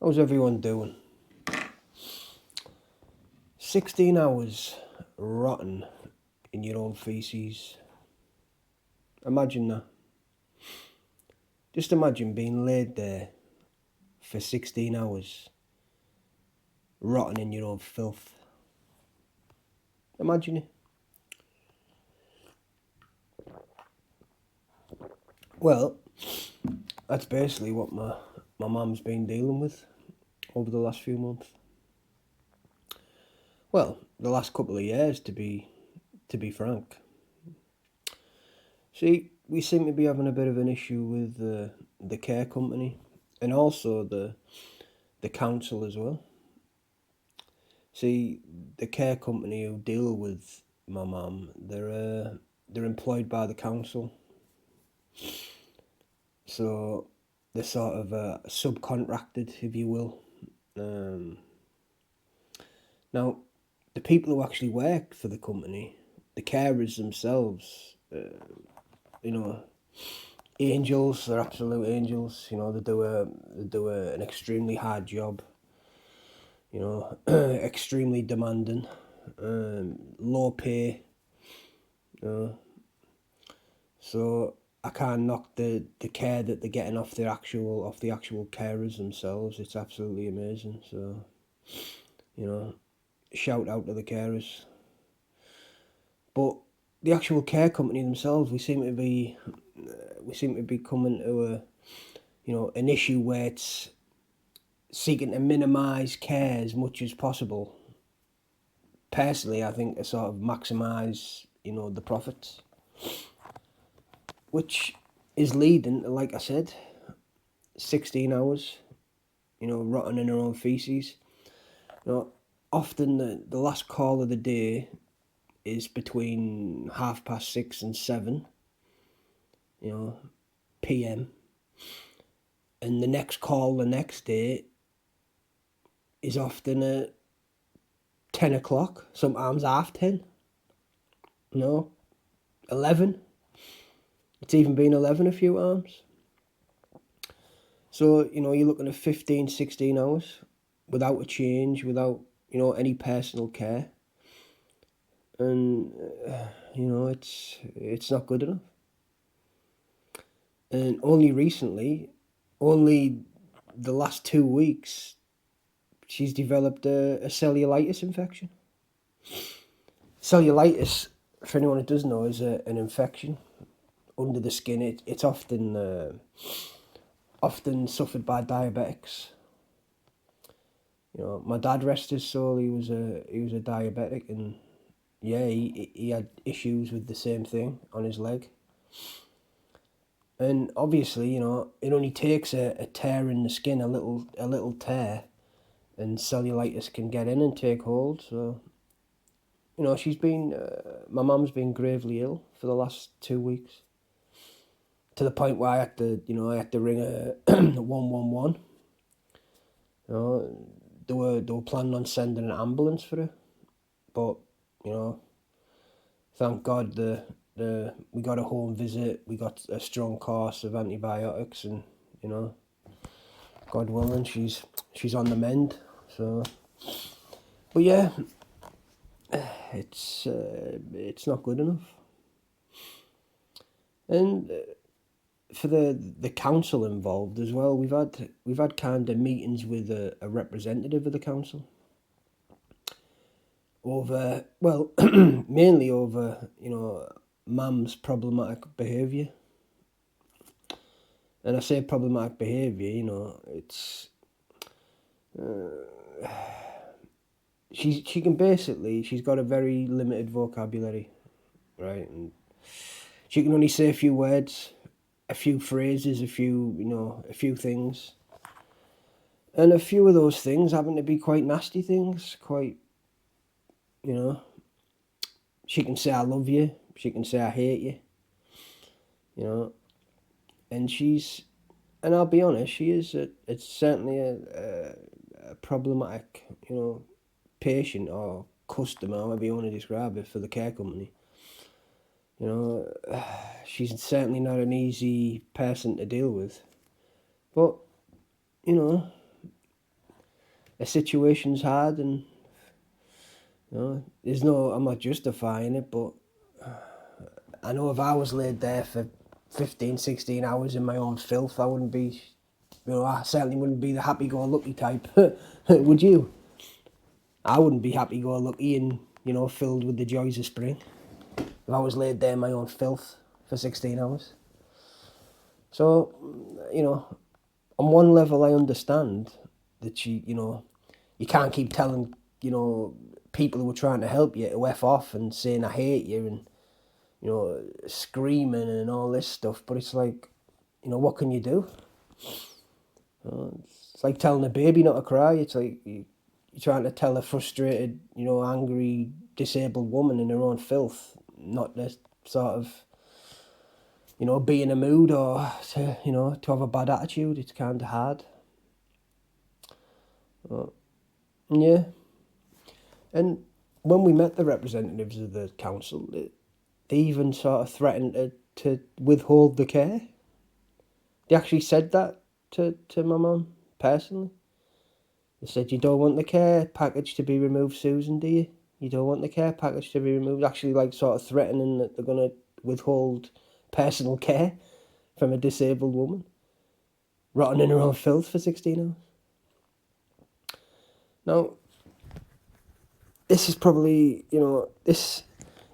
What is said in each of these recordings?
How's everyone doing? 16 hours rotten in your own faeces. Imagine that. Just imagine being laid there for 16 hours, rotting in your own filth. Imagine it. Well, that's basically what my mum's been dealing with over the last few months. Well, the last couple of years, to be frank. See, we seem to be having a bit of an issue with the care company and also the council as well. See, the care company who deal with my mum, they're employed by the council, so they're sort of subcontracted, if you will. Now, the people who actually work for the company, the carers themselves, angels. They're absolute angels. They do an extremely hard job. Extremely demanding, low pay. So I can't knock the care that they're getting off the actual carers themselves. It's absolutely amazing. So shout out to the carers. But the actual care company themselves, we seem to be coming to an issue where it's seeking to minimise care as much as possible. Personally, I think to sort of maximise, the profits, which is leading to, like I said, 16 hours, rotting in her own faeces. Often the last call of the day is between 6:30 and 7, p.m. And the next call the next day is often at 10 o'clock, sometimes 10:30, 11. It's even been 11 a few times. So, you're looking at 15, 16 hours without a change, without, any personal care. And, it's not good enough. And only recently, only the last 2 weeks, she's developed a cellulitis infection. Cellulitis, for anyone who doesn't know, is an infection under the skin. It's often suffered by diabetics. My dad, rest his soul, he was a diabetic, and yeah, he had issues with the same thing on his leg. And obviously, it only takes a tear in the skin, a little tear, and cellulitis can get in and take hold. So, my mum's been gravely ill for the last 2 weeks, to the point where I had to ring a 111. They were planning on sending an ambulance for her, but thank God we got a home visit. We got a strong course of antibiotics, and God willing, she's on the mend. So, but yeah, it's not good enough. And for the council involved as well, we've had kind of meetings with a representative of the council over, well, mainly over mum's problematic behaviour. And I say problematic behaviour, it's she's got a very limited vocabulary, right? And she can only say a few words, a few phrases, a few things. And a few of those things happen to be quite nasty things, quite, she can say I love you, she can say I hate you, and and I'll be honest, she is, it's certainly a problematic, patient or customer, however you want to describe it, for the care company. She's certainly not an easy person to deal with. But, a situation's hard, and I'm not justifying it, but I know if I was laid there for 15, 16 hours in my own filth, I wouldn't be, I certainly wouldn't be the happy-go-lucky type. Would you? I wouldn't be happy-go-lucky and, filled with the joys of spring if I was laid there in my own filth for 16 hours. So, on one level, I understand that you can't keep telling, people who are trying to help you to F off and saying I hate you and, screaming and all this stuff. But it's like, what can you do? It's like telling a baby not to cry. It's like you're trying to tell a frustrated, angry, disabled woman in her own filth not to sort of, be in a mood or to have a bad attitude. It's kind of hard. Yeah. And when we met the representatives of the council, they even sort of threatened to withhold the care. They actually said that to my mum, personally. They said, you don't want the care package to be removed, Susan, do you? You don't want the care package to be removed. Actually, like, sort of threatening that they're going to withhold personal care from a disabled woman, rotting in her own filth for 16 hours. Now, this is probably, this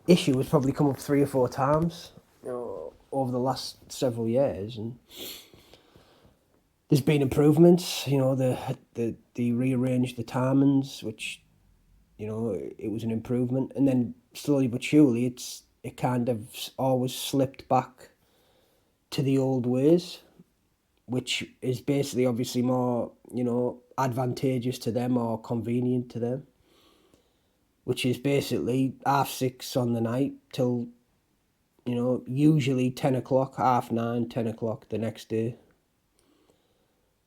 issue has probably come up 3 or 4 times, over the last several years, and there's been improvements. They rearranged the timings, which, it was an improvement, and then slowly but surely, it kind of always slipped back to the old ways, which is basically obviously more, advantageous to them or convenient to them, which is basically 6:30 on the night till, usually 10 o'clock, 9:30, 10 o'clock the next day,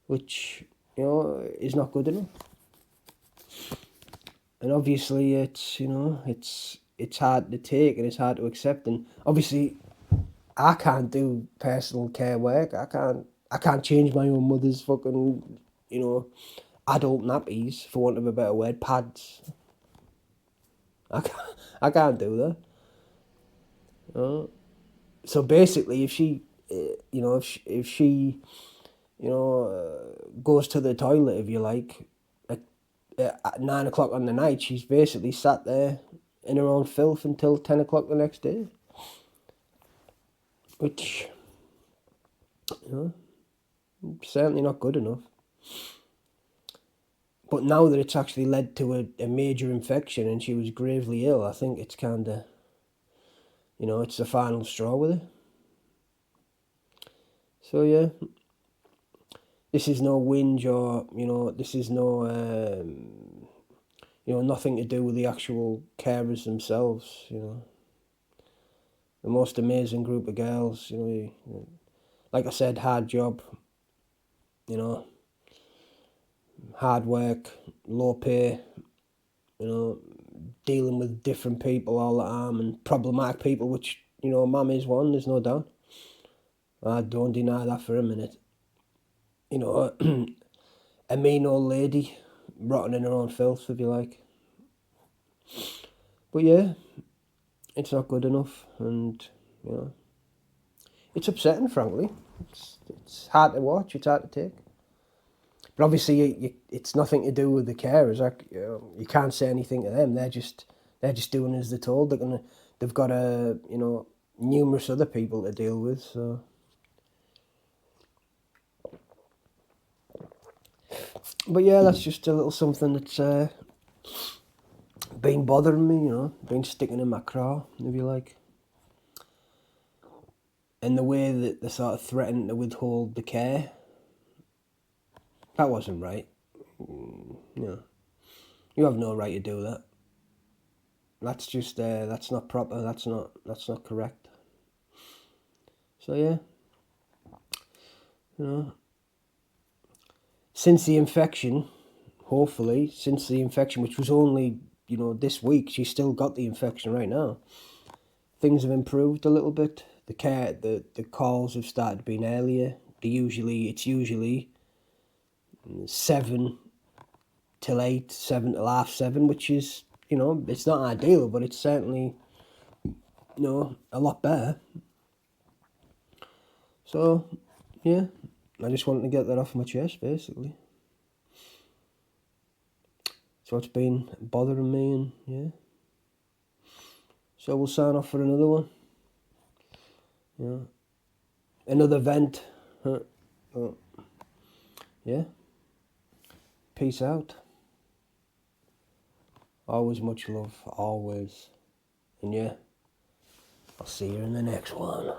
which, is not good enough. And obviously it's hard to take and it's hard to accept. And obviously I can't do personal care work. I can't change my own mother's fucking, adult nappies, for want of a better word, pads. I can't do that. So basically, if she, if she, goes to the toilet, if you like, at 9 o'clock on the night, she's basically sat there in her own filth until 10 o'clock the next day. Which, certainly not good enough. But now that it's actually led to a major infection and she was gravely ill, I think it's kind of, it's the final straw with it. So yeah, this is no whinge or, this is no, nothing to do with the actual carers themselves, The most amazing group of girls, like I said, hard job, hard work, low pay, dealing with different people all the time and problematic people, which, Mum is one, there's no doubt. I don't deny that for a minute. A mean old lady, rotting in her own filth, if you like. But yeah, it's not good enough, and, it's upsetting, frankly. It's hard to watch, it's hard to take. But obviously, it's nothing to do with the carers. You can't say anything to them. They're just doing as they're told. They've got numerous other people to deal with. So, but yeah, that's just a little something that's been bothering me. Been sticking in my craw, if you like. And the way that they sort of threatened to withhold the care, that wasn't right. You have no right to do that. That's just that's not proper. That's not correct. So yeah, since the infection, which was only this week, she's still got the infection right now. Things have improved a little bit. The calls have started being earlier. It's usually 7 till 8, 7 till half 7, which is, it's not ideal, but it's certainly, a lot better. So, yeah, I just wanted to get that off my chest, basically. So it's been bothering me, and yeah. So we'll sign off for another one. Another vent. Oh, yeah. Peace out. Always much love, always. And yeah, I'll see you in the next one.